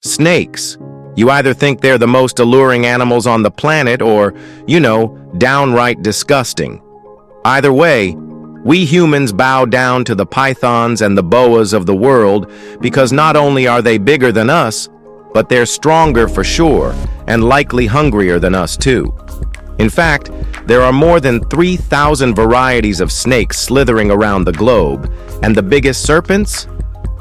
Snakes. You either think they're the most alluring animals on the planet or, downright disgusting. Either way, we humans bow down to the pythons and the boas of the world because not only are they bigger than us, but they're stronger for sure and likely hungrier than us too. In fact, there are more than 3,000 varieties of snakes slithering around the globe, and the biggest serpents?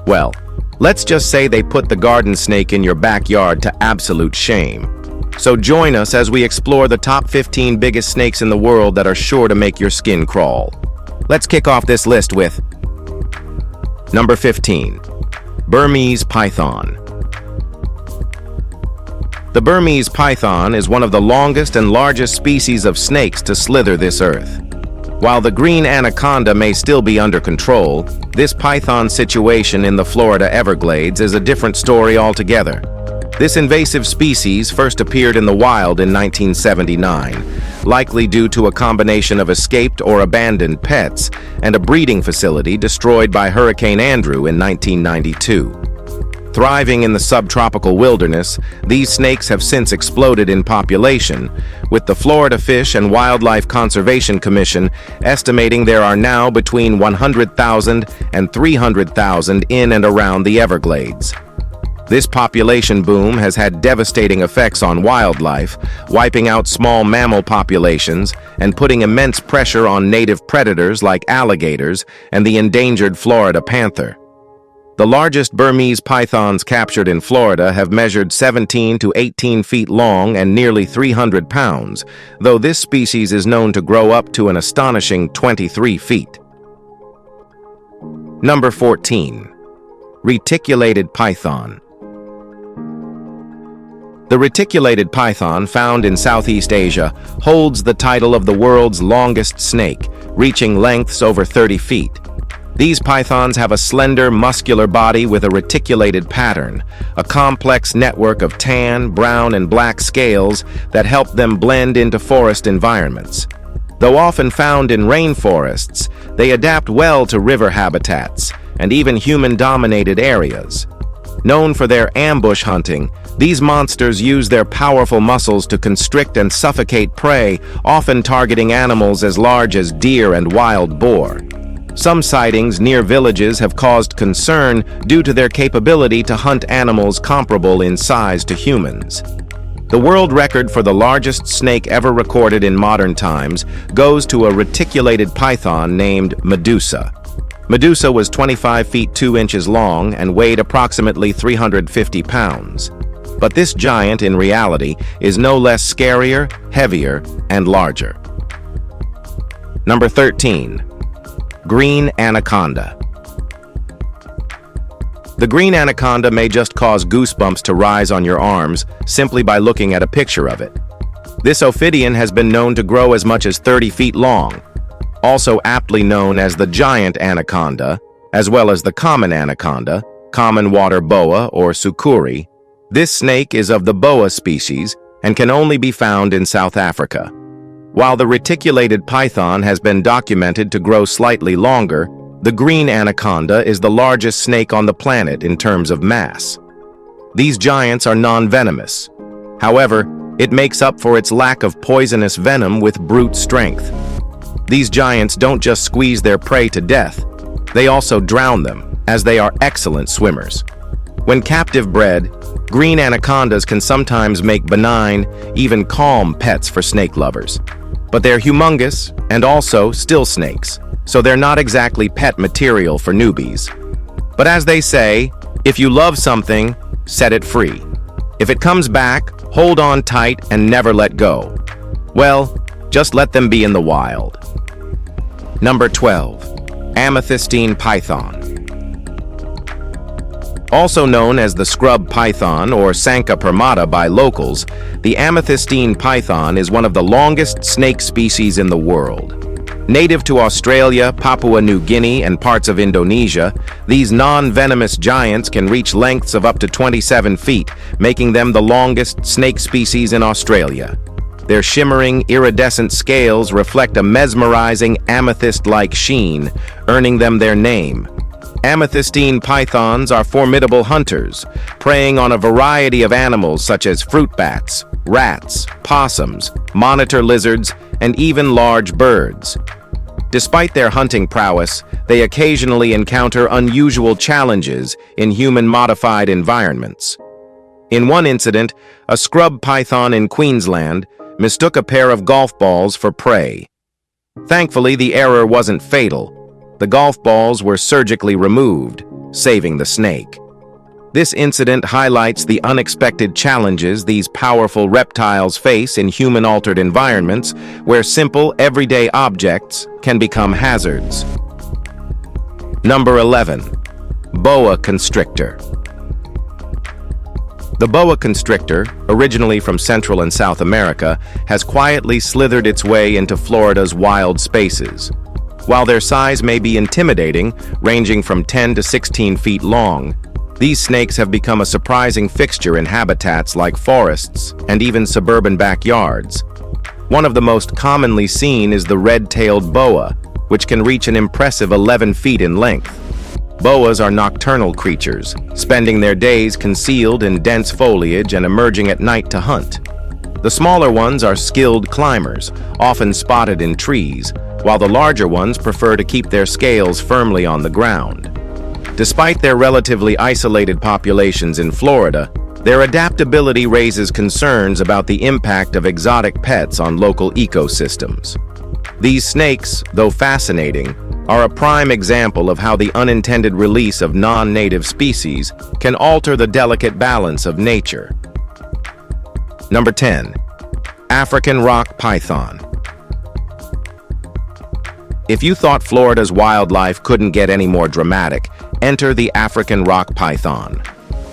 Well, let's just say they put the garden snake in your backyard to absolute shame. So join us as we explore the top 15 biggest snakes in the world that are sure to make your skin crawl. Let's kick off this list with number 15, Burmese Python. The Burmese python is one of the longest and largest species of snakes to slither this earth. While the green anaconda may still be under control, this python situation in the Florida Everglades is a different story altogether. This invasive species first appeared in the wild in 1979, likely due to a combination of escaped or abandoned pets and a breeding facility destroyed by Hurricane Andrew in 1992. Thriving in the subtropical wilderness, these snakes have since exploded in population, with the Florida Fish and Wildlife Conservation Commission estimating there are now between 100,000 and 300,000 in and around the Everglades. This population boom has had devastating effects on wildlife, wiping out small mammal populations and putting immense pressure on native predators like alligators and the endangered Florida panther. The largest Burmese pythons captured in Florida have measured 17 to 18 feet long and nearly 300 pounds, though this species is known to grow up to an astonishing 23 feet. Number 14. Reticulated Python. The reticulated python, found in Southeast Asia, holds the title of the world's longest snake, reaching lengths over 30 feet. These pythons have a slender, muscular body with a reticulated pattern, a complex network of tan, brown, and black scales that help them blend into forest environments. Though often found in rainforests, they adapt well to river habitats and even human-dominated areas. Known for their ambush hunting, these monsters use their powerful muscles to constrict and suffocate prey, often targeting animals as large as deer and wild boar. Some sightings near villages have caused concern due to their capability to hunt animals comparable in size to humans. The world record for the largest snake ever recorded in modern times goes to a reticulated python named Medusa. Medusa was 25 feet 2 inches long and weighed approximately 350 pounds. But this giant, in reality, is no less scarier, heavier, and larger. Number 13. Green Anaconda. The green anaconda may just cause goosebumps to rise on your arms simply by looking at a picture of it. This ophidian has been known to grow as much as 30 feet long, also aptly known as the giant anaconda, as well as the common anaconda, common water boa or sucuri. This snake is of the boa species and can only be found in South Africa. While the reticulated python has been documented to grow slightly longer, the green anaconda is the largest snake on the planet in terms of mass. These giants are non-venomous. However, it makes up for its lack of poisonous venom with brute strength. These giants don't just squeeze their prey to death, they also drown them, as they are excellent swimmers. When captive bred, green anacondas can sometimes make benign, even calm pets for snake lovers. But they're humongous and also still snakes, so they're not exactly pet material for newbies. But as they say, if you love something, set it free. If it comes back, hold on tight and never let go. Well, just let them be in the wild. Number 12. Amethystine Python. Also known as the scrub python or Sanca permata by locals, the amethystine python is one of the longest snake species in the world. Native to Australia, Papua New Guinea, and parts of Indonesia, these non-venomous giants can reach lengths of up to 27 feet, making them the longest snake species in Australia. Their shimmering, iridescent scales reflect a mesmerizing amethyst-like sheen, earning them their name. Amethystine pythons are formidable hunters, preying on a variety of animals such as fruit bats, rats, possums, monitor lizards, and even large birds. Despite their hunting prowess, they occasionally encounter unusual challenges in human-modified environments. In one incident, a scrub python in Queensland mistook a pair of golf balls for prey. Thankfully, the error wasn't fatal. The golf balls were surgically removed, saving the snake. This incident highlights the unexpected challenges these powerful reptiles face in human-altered environments where simple, everyday objects can become hazards. Number 11. Boa Constrictor. The boa constrictor, originally from Central and South America, has quietly slithered its way into Florida's wild spaces. While their size may be intimidating, ranging from 10 to 16 feet long, these snakes have become a surprising fixture in habitats like forests and even suburban backyards. One of the most commonly seen is the red-tailed boa, which can reach an impressive 11 feet in length. Boas are nocturnal creatures, spending their days concealed in dense foliage and emerging at night to hunt. The smaller ones are skilled climbers, often spotted in trees, while the larger ones prefer to keep their scales firmly on the ground. Despite their relatively isolated populations in Florida, their adaptability raises concerns about the impact of exotic pets on local ecosystems. These snakes, though fascinating, are a prime example of how the unintended release of non-native species can alter the delicate balance of nature. Number 10. African rock python. If you thought Florida's wildlife couldn't get any more dramatic, enter the African rock python.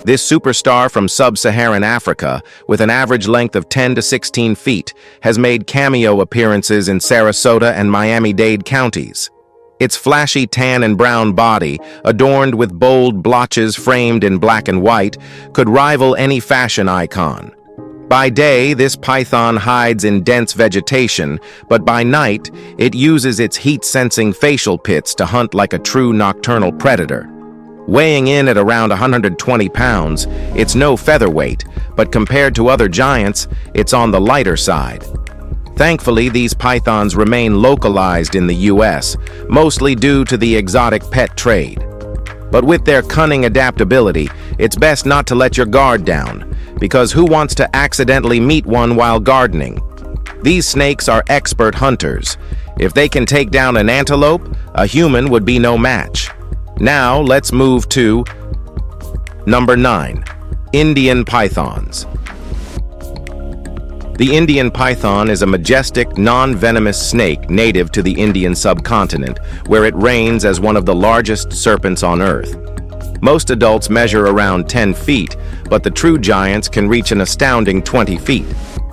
This superstar from sub-Saharan Africa, with an average length of 10 to 16 feet, has made cameo appearances in Sarasota and Miami-Dade counties. Its flashy tan and brown body, adorned with bold blotches framed in black and white, could rival any fashion icon. By day, this python hides in dense vegetation, but by night, it uses its heat-sensing facial pits to hunt like a true nocturnal predator. Weighing in at around 120 pounds, it's no featherweight, but compared to other giants, it's on the lighter side. Thankfully, these pythons remain localized in the US, mostly due to the exotic pet trade. But with their cunning adaptability, it's best not to let your guard down, because who wants to accidentally meet one while gardening? These snakes are expert hunters. If they can take down an antelope, a human would be no match. Now, let's move to number 9. Indian pythons. The Indian python is a majestic, non-venomous snake native to the Indian subcontinent, where it reigns as one of the largest serpents on Earth. Most adults measure around 10 feet, but the true giants can reach an astounding 20 feet.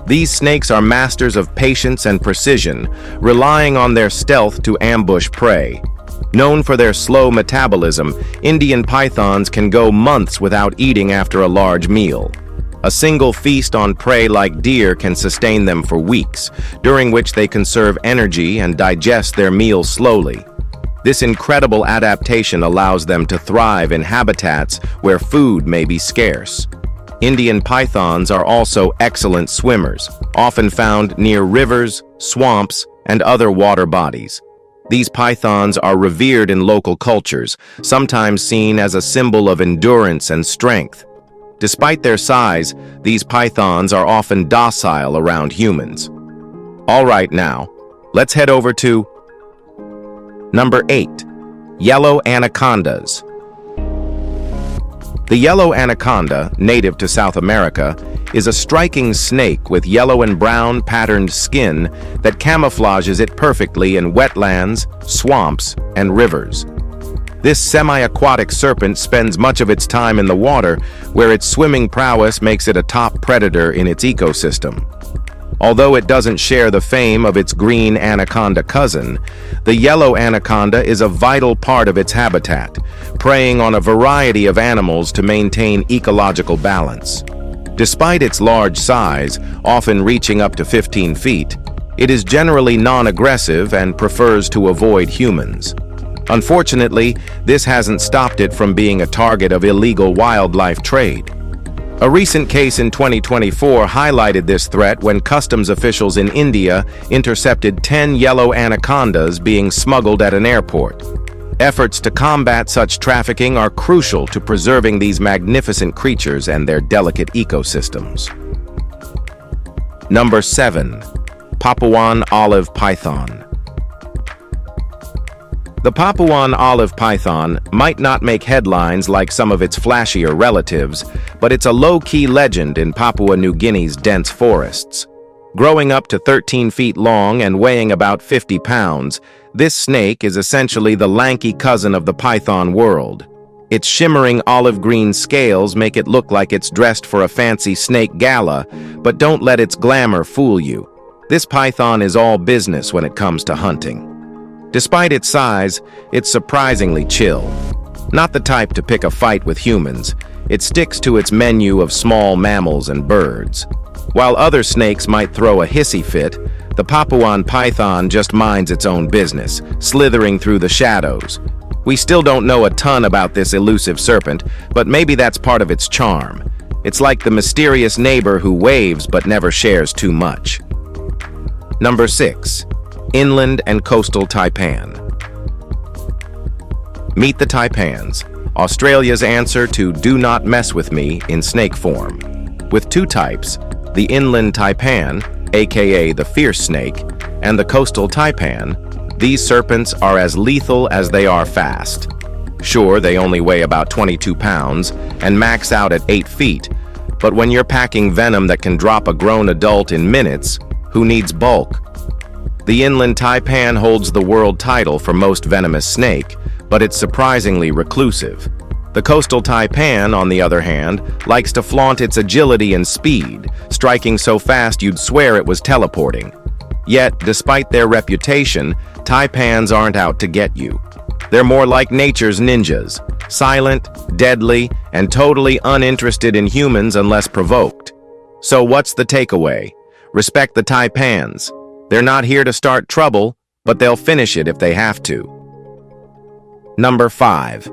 These snakes are masters of patience and precision, relying on their stealth to ambush prey. Known for their slow metabolism, Indian pythons can go months without eating after a large meal. A single feast on prey like deer can sustain them for weeks, during which they conserve energy and digest their meal slowly. This incredible adaptation allows them to thrive in habitats where food may be scarce. Indian pythons are also excellent swimmers, often found near rivers, swamps, and other water bodies. These pythons are revered in local cultures, sometimes seen as a symbol of endurance and strength. Despite their size, these pythons are often docile around humans. All right, now, let's head over to number 8. Yellow anacondas. The yellow anaconda, native to South America, is a striking snake with yellow and brown patterned skin that camouflages it perfectly in wetlands, swamps, and rivers. This semi-aquatic serpent spends much of its time in the water, where its swimming prowess makes it a top predator in its ecosystem. Although it doesn't share the fame of its green anaconda cousin, the yellow anaconda is a vital part of its habitat, preying on a variety of animals to maintain ecological balance. Despite its large size, often reaching up to 15 feet, it is generally non-aggressive and prefers to avoid humans. Unfortunately, this hasn't stopped it from being a target of illegal wildlife trade. A recent case in 2024 highlighted this threat when customs officials in India intercepted 10 yellow anacondas being smuggled at an airport. Efforts to combat such trafficking are crucial to preserving these magnificent creatures and their delicate ecosystems. Number 7. Papuan olive python. The Papuan olive python might not make headlines like some of its flashier relatives, but it's a low-key legend in Papua New Guinea's dense forests. Growing up to 13 feet long and weighing about 50 pounds, this snake is essentially the lanky cousin of the python world. Its shimmering olive-green scales make it look like it's dressed for a fancy snake gala, but don't let its glamour fool you. This python is all business when it comes to hunting. Despite its size, it's surprisingly chill. Not the type to pick a fight with humans, it sticks to its menu of small mammals and birds. While other snakes might throw a hissy fit, the Papuan python just minds its own business, slithering through the shadows. We still don't know a ton about this elusive serpent, but maybe that's part of its charm. It's like the mysterious neighbor who waves but never shares too much. Number 6. Inland and coastal taipan. Meet the taipans, Australia's answer to "do not mess with me" in snake form. With two types, the inland taipan, aka the fierce snake, and the coastal taipan, these serpents are as lethal as they are fast. Sure, they only weigh about 22 pounds and max out at 8 feet, but when you're packing venom that can drop a grown adult in minutes, who needs bulk? The inland taipan holds the world title for most venomous snake, but it's surprisingly reclusive. The coastal taipan, on the other hand, likes to flaunt its agility and speed, striking so fast you'd swear it was teleporting. Yet, despite their reputation, taipans aren't out to get you. They're more like nature's ninjas, silent, deadly, and totally uninterested in humans unless provoked. So what's the takeaway? Respect the taipans. They're not here to start trouble, but they'll finish it if they have to. Number 5.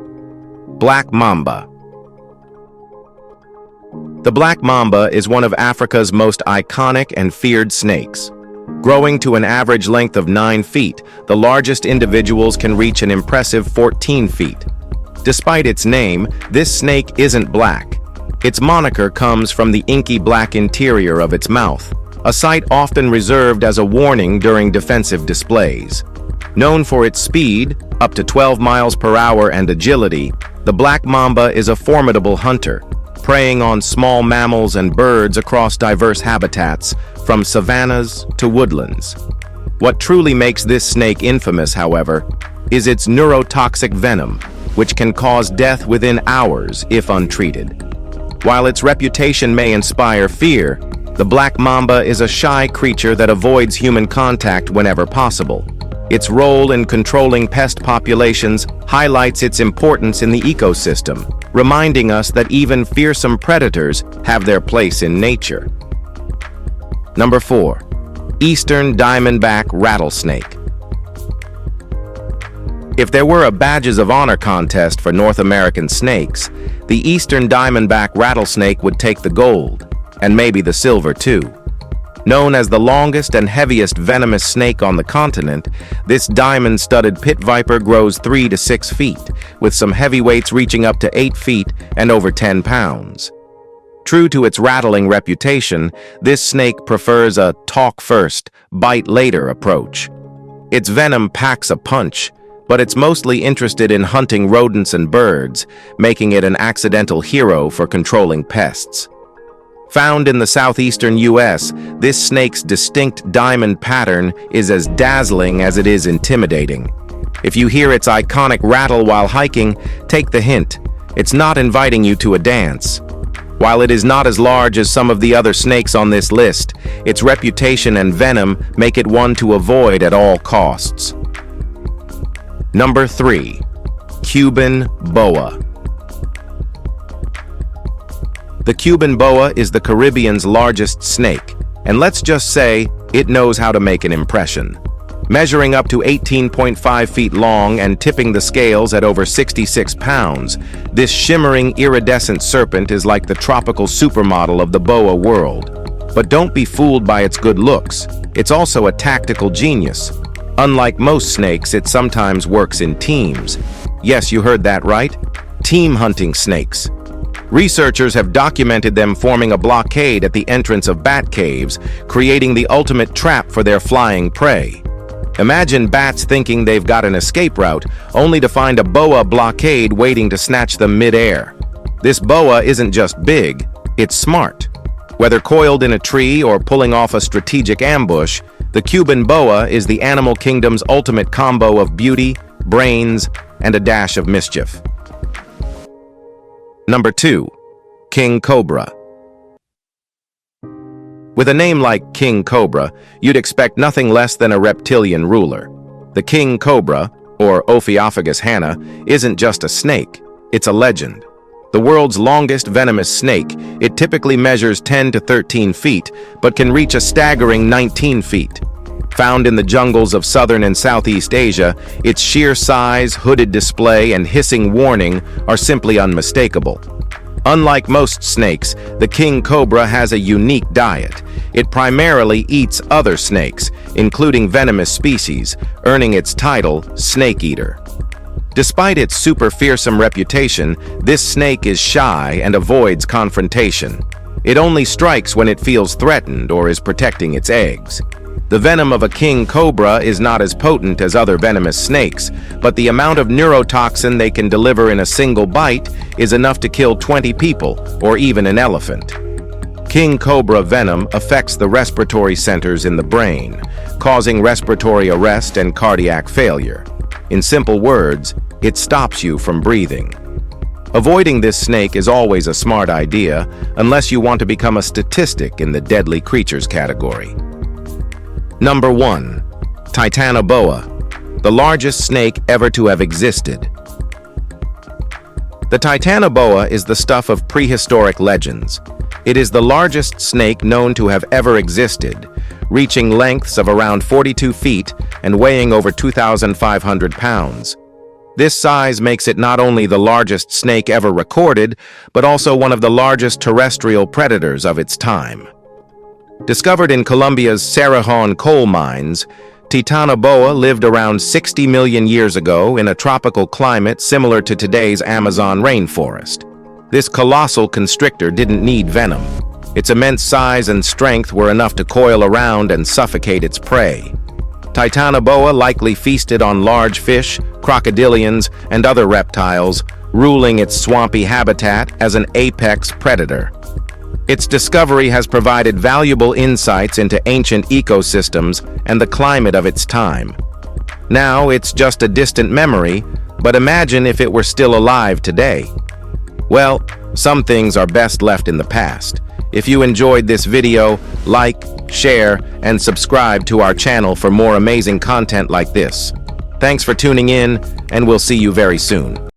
Black Mamba. The black mamba is one of Africa's most iconic and feared snakes. Growing to an average length of 9 feet, the largest individuals can reach an impressive 14 feet. Despite its name, this snake isn't black. Its moniker comes from the inky black interior of its mouth, a sight often reserved as a warning during defensive displays. Known for its speed, up to 12 miles per hour, and agility, the black mamba is a formidable hunter, preying on small mammals and birds across diverse habitats, from savannas to woodlands. What truly makes this snake infamous, however, is its neurotoxic venom, which can cause death within hours if untreated. While its reputation may inspire fear, the black mamba is a shy creature that avoids human contact whenever possible. Its role in controlling pest populations highlights its importance in the ecosystem, reminding us that even fearsome predators have their place in nature. Number 4. Eastern Diamondback Rattlesnake. If there were a Badges of Honor contest for North American snakes, the Eastern Diamondback Rattlesnake would take the gold, and maybe the silver too. Known as the longest and heaviest venomous snake on the continent, this diamond-studded pit viper grows 3 to 6 feet, with some heavyweights reaching up to 8 feet and over 10 pounds. True to its rattling reputation, this snake prefers a talk first, bite later approach. Its venom packs a punch, but it's mostly interested in hunting rodents and birds, making it an accidental hero for controlling pests. Found in the southeastern U.S., this snake's distinct diamond pattern is as dazzling as it is intimidating. If you hear its iconic rattle while hiking, take the hint. It's not inviting you to a dance. While it is not as large as some of the other snakes on this list, its reputation and venom make it one to avoid at all costs. Number 3. Cuban Boa. The Cuban boa is the Caribbean's largest snake, and let's just say it knows how to make an impression. Measuring up to 18.5 feet long and tipping the scales at over 66 pounds, this shimmering iridescent serpent is like the tropical supermodel of the boa world. But don't be fooled by its good looks. It's also a tactical genius. Unlike most snakes, it sometimes works in teams. Yes, you heard that right. Team hunting snakes. Researchers have documented them forming a blockade at the entrance of bat caves, creating the ultimate trap for their flying prey. Imagine bats thinking they've got an escape route, only to find a boa blockade waiting to snatch them mid-air. This boa isn't just big, it's smart. Whether coiled in a tree or pulling off a strategic ambush, the Cuban boa is the animal kingdom's ultimate combo of beauty, brains, and a dash of mischief. Number 2. King Cobra. With a name like King Cobra, you'd expect nothing less than a reptilian ruler. The King Cobra, or Ophiophagus hana, isn't just a snake, it's a legend. The world's longest venomous snake, it typically measures 10 to 13 feet, but can reach a staggering 19 feet. Found in the jungles of southern and Southeast Asia, its sheer size, hooded display, and hissing warning are simply unmistakable. Unlike most snakes, the king cobra has a unique diet. It primarily eats other snakes, including venomous species, earning its title, snake eater. Despite its super fearsome reputation, this snake is shy and avoids confrontation. It only strikes when it feels threatened or is protecting its eggs. The venom of a king cobra is not as potent as other venomous snakes, but the amount of neurotoxin they can deliver in a single bite is enough to kill 20 people, or even an elephant. King cobra venom affects the respiratory centers in the brain, causing respiratory arrest and cardiac failure. In simple words, it stops you from breathing. Avoiding this snake is always a smart idea, unless you want to become a statistic in the deadly creatures category. Number 1. Titanoboa, the largest snake ever to have existed. The Titanoboa is the stuff of prehistoric legends. It is the largest snake known to have ever existed, reaching lengths of around 42 feet and weighing over 2,500 pounds. This size makes it not only the largest snake ever recorded, but also one of the largest terrestrial predators of its time. Discovered in Colombia's Cerrejón coal mines, Titanoboa lived around 60 million years ago in a tropical climate similar to today's Amazon rainforest. This colossal constrictor didn't need venom. Its immense size and strength were enough to coil around and suffocate its prey. Titanoboa likely feasted on large fish, crocodilians, and other reptiles, ruling its swampy habitat as an apex predator. Its discovery has provided valuable insights into ancient ecosystems and the climate of its time. Now it's just a distant memory, but imagine if it were still alive today. Well, some things are best left in the past. If you enjoyed this video, like, share, and subscribe to our channel for more amazing content like this. Thanks for tuning in, and we'll see you very soon.